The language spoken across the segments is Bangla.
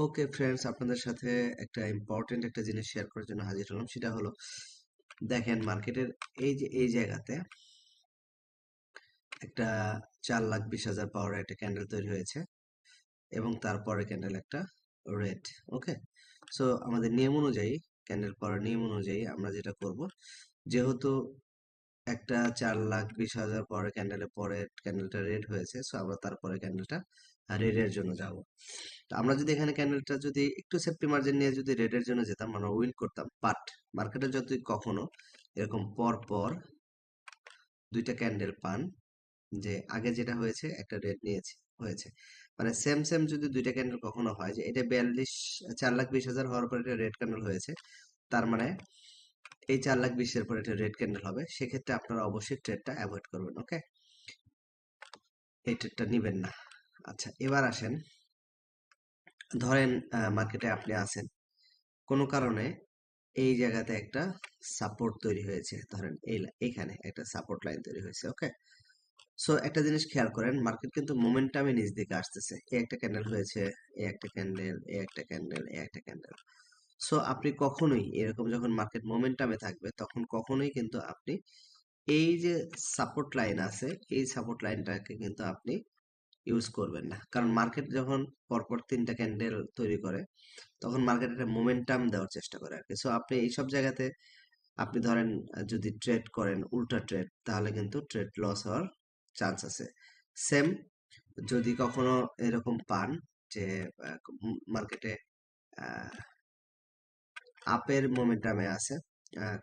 ওকে ফ্রেন্ডস, আপনাদের সাথে একটা ইম্পর্টেন্ট একটা জিনিস শেয়ার করার জন্য হাজির হলাম। সেটা হলো, দেখেন মার্কেটের এই যে এই জায়গাতে একটা 4,20,000 পাওয়ার একটা ক্যান্ডেল তৈরি হয়েছে এবং তারপরে ক্যান্ডেল একটা রেড। ওকে, সো আমাদের নিয়ম অনুযায়ী, ক্যান্ডেল পড়ার নিয়ম অনুযায়ী আমরা যেটা করব, যেহেতু একটা 4,20,000 পরে ক্যান্ডেলের পরে ক্যান্ডেলটা রেড হয়েছে, সো আমরা তারপরে ক্যান্ডেলটা রেডের জন্য যাব। তো আমরা যদি এখানে ক্যান্ডেলটা যদি একটু সেফটি মার্জিন নিয়ে যদি রেডের জন্য যেতাম, আমরা উইন করতাম। বাট মার্কেটে যদি কখনো এরকম পর পর দুইটা ক্যান্ডেল পান, যে আগে যেটা হয়েছে একটা রেড নিয়েছে হয়েছে, মানে সেম সেম যদি দুইটা ক্যান্ডেল কখনো হয়, যে এটা 4,20,000 হওয়ার পর এটা রেড ক্যান্ডেল হয়েছে, তার মানে এই 4,20,000 পর এটা রেড ক্যান্ডেল হবে, সেক্ষেত্রে আপনারা অবশ্যই ট্রেডটা অ্যাভয়েড করবেন। ওকে, এই ট্রেডটা নিবেন না। আচ্ছা, এবার আসেন, ধরেন মার্কেটে আপনি আছেন, কোনো কারণে এই জায়গাতে একটা সাপোর্ট তৈরি হয়েছে, ধরেন এইখানে একটা সাপোর্ট লাইন তৈরি হয়েছে। ওকে, সো একটা জিনিস খেয়াল করেন, মার্কেট কিন্তু মোমেন্টামে নিচ দিকে আসতেছে। এই একটা ক্যান্ডেল হয়েছে, এই একটা ক্যান্ডেল, এই একটা ক্যান্ডেল, এই একটা ক্যান্ডেল। সো আপনি কখনোই এরকম যখন মার্কেট মোমেন্টামে থাকবে, তখন কখনোই কিন্তু আপনি এই যে সাপোর্ট লাইন আছে, এই সাপোর্ট লাইনটাকে কিন্তু আপনি ইউজ করবেন না। কারণ মার্কেট যখন পরপর তিনটা ক্যান্ডেল তৈরি করে, তখন মার্কেট একটা মোমেন্টাম দেওয়ার চেষ্টা করে আর কি। সো আপনি এইসব জায়গাতে আপনি ধরেন যদি ট্রেড করেন উল্টা ট্রেড, তাহলে কিন্তু ট্রেড লস হওয়ার চান্স আছে। সেম যদি কখনো এরকম পান যে মার্কেটে আপের মোমেন্টামে আছে,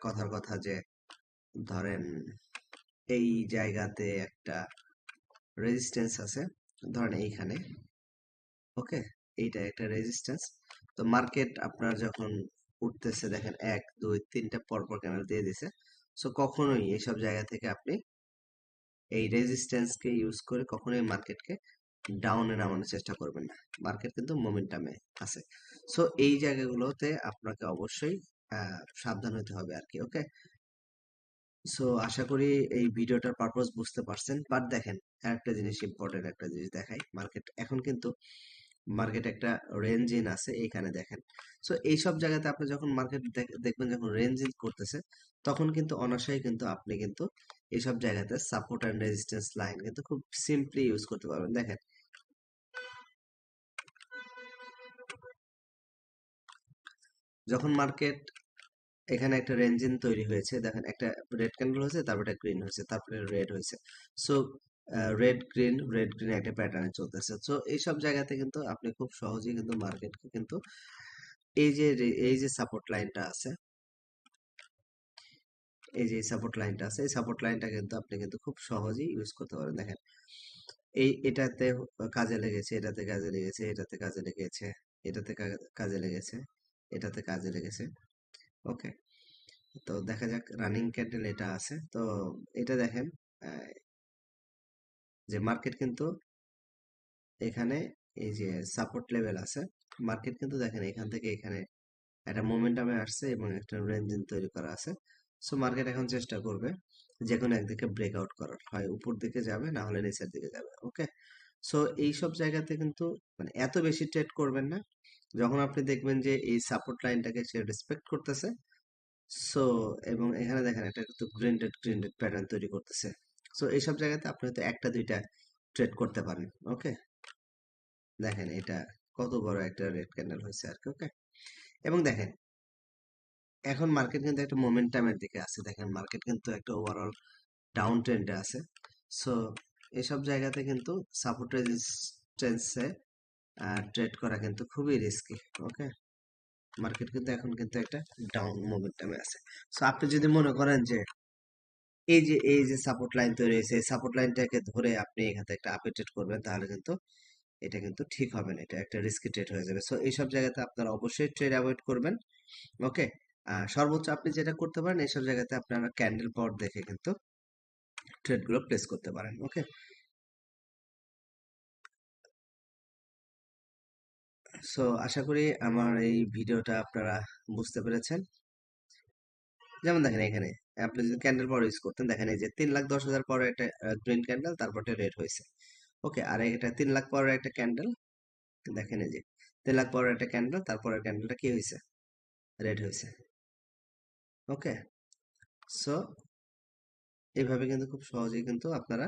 কথার কথা যে ধরেন এই জায়গাতে একটা রেজিস্ট্যান্স আছে, ধরেন এইখানে। ওকে, এইটা একটা রেজিস্ট্যান্স। তো মার্কেট আপনার যখন উঠতেছে, দেখেন 1 2 3টা পরপর ক্যান্ডেল দিয়ে দিছে। সো কখনোই এইসব জায়গা থেকে আপনি এই রেজিস্ট্যান্সকে ইউজ করে কখনোই মার্কেটকে ডাউনে নামানোর চেষ্টা করবেন না। মার্কেট কিন্তু মোমেন্টামে আছে। সো এই জায়গাগুলোতে আপনাকে অবশ্যই সাবধান হতে হবে আর কি। ওকে, সো আশা করি এই ভিডিওটার পারপোজ বুঝতে পারছেন। বাট দেখেন, একটা জিনিস ইম্পর্টেন্ট একটা জিনিস দেখাই, মার্কেট এখন কিন্তু মার্কেট একটা রেঞ্জ ইন আছে এইখানে দেখেন। সো এইসব জায়গাতে আপনি যখন মার্কেট দেখবেন যখন রেঞ্জ ইন করতেছে, তখন কিন্তু অনায়াসেই কিন্তু আপনি কিন্তু এইসব জায়গাতে সাপোর্ট অ্যান্ড রেজিস্ট্যান্স লাইন কিন্তু খুব সিম্পলি ইউজ করতে পারবেন। দেখেন, যখন মার্কেট এখানে একটা রেঞ্জিন তৈরি হয়েছে, দেখেন একটা রেড ক্যান্ডেল হয়েছে, তারপর একটা গ্রিন হয়েছে, তারপরে রেড হয়েছে। সো রেড গ্রিন একটা প্যাটার্নে চলতেছে। সো এইসব জায়গাতে কিন্তু আপনি খুব সহজেই কিন্তু মার্কেটকে কিন্তু এই যে সাপোর্ট লাইনটা আছে, এই যে সাপোর্ট লাইনটা আছে, এই সাপোর্ট লাইনটা কিন্তু আপনি কিন্তু খুব সহজেই ইউজ করতে পারেন। দেখেন, এটাতে কাজে লেগেছে, এটাতে কাজে লেগেছে, এটাতে কাজে লেগেছে, এটাতে কাজে লেগেছে, এটাতে কাজে লেগেছে। ওকে, তো দেখা যাক, রানিং ক্যান্ডেল এটা আছে। তো এটা দেখেন আহ, যে মার্কেট কিন্তু এখানে এই যে সাপোর্ট লেভেল আছে, মার্কেট কিন্তু দেখেন এখান থেকে এখানে একটা মোমেন্টামে আসছে এবং একটা রেঞ্জিন তৈরি করা আছে। সো মার্কেট এখন চেষ্টা করবে যে কোনো একদিকে ব্রেকআউট করার, হয় উপর দিকে যাবে, না হলে নিচের দিকে যাবে। ওকে, সো এইসব জায়গাতে কিন্তু মানে এত বেশি ট্রেড করবেন না। যখন আপনি দেখবেন যে এই সাপোর্ট লাইনটাকে সে রেসপেক্ট করতেছে, সো এবং এখানে দেখেন একটা কিন্তু গ্রিনডেড প্যাটার্ন তৈরি করতেছে। সো এইসব জায়গাতে আপনি হয়তো একটা দুইটা ট্রেড করতে পারেন। ওকে, দেখেন এটা কত বড় একটা রেড ক্যান্ডেল হয়েছে আর কি। ওকে, এবং দেখেন এখন মার্কেট কিন্তু একটা মোমেন্টামের দিকে আছে। দেখেন মার্কেট কিন্তু একটা ওভারঅল ডাউন ট্রেন্ডে আছে। সো এসব জায়গাতে কিন্তু সাপোর্ট রেজিস্ট্যান্সে ট্রেড করা কিন্তু খুবই রিস্কি। ওকে, মার্কেট কিন্তু এখন কিন্তু একটা ডাউন মোমেন্টামে আছে। সো আপনি যদি মনে করেন যে এই যে সাপোর্ট লাইন তৈরি হয়েছে, এই সাপোর্ট লাইনটাকে ধরে আপনি এখান থেকে একটা আপে ট্রেড করবেন, তাহলে কিন্তু এটা কিন্তু ঠিক হবে না, এটা একটা রিস্কি ট্রেড হয়ে যাবে। সো এইসব জায়গাতে আপনারা অবশ্যই ট্রেড অ্যাভয়েড করবেন। ওকে, সর্বোচ্চ আপনি যেটা করতে পারেন, এইসব জায়গাতে আপনারা ক্যান্ডেল পট দেখে কিন্তু ট্রেড গুলো প্লেস করতে পারেন। ওকে, সো আশা করি আমার এই ভিডিওটা আপনারা বুঝতে পেরেছেন। যেমন দেখেন এখানে আপনি যদি ক্যান্ডেল পাওয়ার ইউজ করতেন, দেখেন এই যে 3,10,000 পরে একটা গ্রিন ক্যান্ডেল, তারপর রেড হয়েছে। ওকে, আর এটা 3 লাখ পাওয়ার একটা ক্যান্ডেল, দেখেন এই যে 3 লাখ পাওয়ার একটা ক্যান্ডেল, তারপরের ক্যান্ডেলটা কি হয়েছে? রেড হয়েছে। ওকে, সো এইভাবে কিন্তু খুব সহজেই কিন্তু আপনারা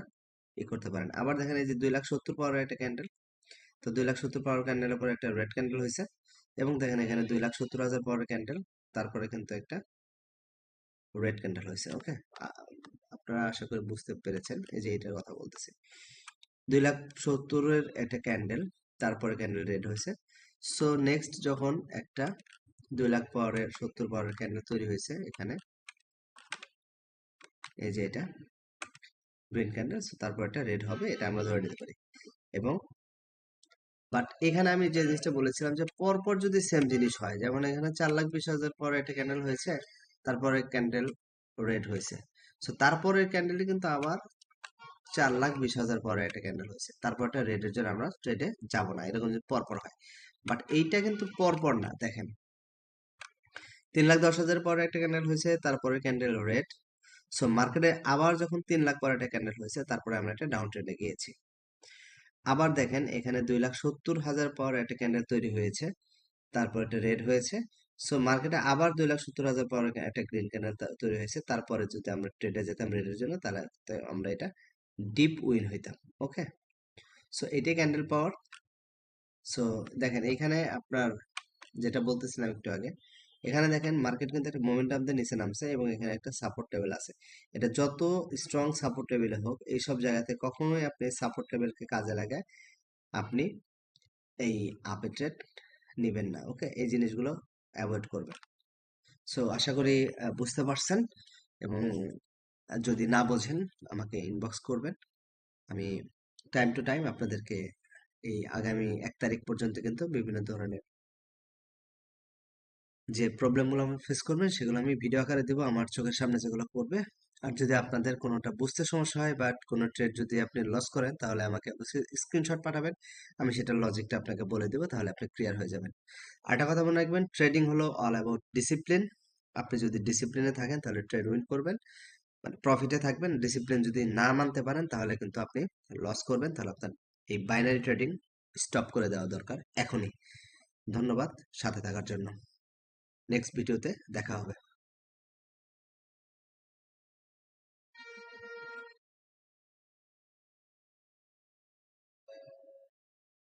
করতে পারেন। আবার দেখেন এই যে 2,70,000 পাওয়ার একটা ক্যান্ডেল, তো 2,70,000 পাওয়ার ক্যান্ডেলের পরে একটা রেড ক্যান্ডেল হয়েছে, এবং দেখেন এখানে 2,70,000 পাওয়ার ক্যান্ডেল, তারপরে কিন্তু একটা রেড ক্যান্ডেল হয়েছে। ওকে, আপনারা আশা করি বুঝতে পেরেছেন, এই যে এটার কথা বলতেছি। 2,70,000-এর একটা ক্যান্ডেল, তারপরে ক্যান্ডেল রেড হয়েছে। সো নেক্সট যখন একটা 2,00,000 পাওয়ারের 70 পাওয়ারের ক্যান্ডেল তৈরি হয়েছে এখানে, এই যে এটা গ্রিন ক্যান্ডেল, তারপর একটা রেড হবে, এটা আমরা ধরে নিতে পারি। এবং বাট এখানে আমি যে জিনিসটা বলেছিলাম যে পরপর যদি সেম জিনিস হয়, যেমন এখানে 4,20,000 পরে একটা ক্যান্ডেল হয়েছে, তারপরে ক্যান্ডেল রেড হয়েছে, সো তারপরের ক্যান্ডেলটি কিন্তু আবার 4,20,000 পরে একটা ক্যান্ডেল হয়েছে, তারপর একটা রেডের জন্য আমরা ট্রেডে যাব না, এরকম যদি পরপর হয়। বাট এইটা কিন্তু পরপর না, দেখেন 3,10,000 পরে একটা ক্যান্ডেল হয়েছে, তারপরে ক্যান্ডেল রেড, সো মার্কেটে আবার যখন 3,00,000 পরে একটা ক্যান্ডেল হয়েছে, তারপরে আমরা একটা ডাউন ট্রেন্ডে গিয়েছি। আবার দেখেন এখানে 2,70,000 পাওয়ার একটা ক্যান্ডেল তৈরি হয়েছে, তারপর একটা রেড হয়েছে, সো মার্কেটে আবার 2,70,000 পাওয়ার একটা গ্রিন ক্যান্ডেল তৈরি হয়েছে, তারপরে যদি আমরা ট্রেডে যেতাম রেডের জন্য, তাহলে আমরা এটা ডিপ উইন হইতাম। ওকে, সো এটাই ক্যান্ডেল পাওয়ার। সো দেখেন এখানে আপনার যেটা বলতেছিলাম একটু আগে, এখানে দেখেন মার্কেট কিন্তু একটা মোমেন্টাম দিয়ে নিচে নামছে, এবং এখানে একটা সাপোর্ট টেবিল আছে। এটা যত স্ট্রং সাপোর্ট টেবিলে হোক, এইসব জায়গাতে কখনোই আপনি সাপোর্ট টেবিলকে কাজে লাগায় আপনি এই আপে ট্রেড নেবেন না। ওকে, এই জিনিসগুলো অ্যাভয়েড করবেন। সো আশা করি বুঝতে পারছেন, এবং যদি না বোঝেন আমাকে ইনবক্স করবেন। আমি টাইম টু টাইম আপনাদেরকে এই আগামী 1 তারিখ পর্যন্ত কিন্তু বিভিন্ন ধরনের যে প্রবলেমগুলো আমি ফেস করবেন সেগুলো আমি ভিডিও আকারে দেবো আমার চোখের সামনে যেগুলো করবে। আর যদি আপনাদের কোনোটা বুঝতে সমস্যা হয় বা কোনো ট্রেড যদি আপনি লস করেন, তাহলে আমাকে অবশ্যই স্ক্রিনশট পাঠাবেন, আমি সেটার লজিকটা আপনাকে বলে দেবো, তাহলে আপনি ক্লিয়ার হয়ে যাবেন। আরেকটা কথা মনে রাখবেন, ট্রেডিং হলো অল অ্যাবাউট ডিসিপ্লিন। আপনি যদি ডিসিপ্লিনে থাকেন তাহলে ট্রেড উইন করবেন, মানে প্রফিটে থাকবেন। ডিসিপ্লিন যদি না মানতে পারেন তাহলে কিন্তু আপনি লস করবেন, তাহলে আপনার এই বাইনারি ট্রেডিং স্টপ করে দেওয়া দরকার এখনই। ধন্যবাদ সাথে থাকার জন্য। নেক্সট ভিডিওতে দেখা হবে।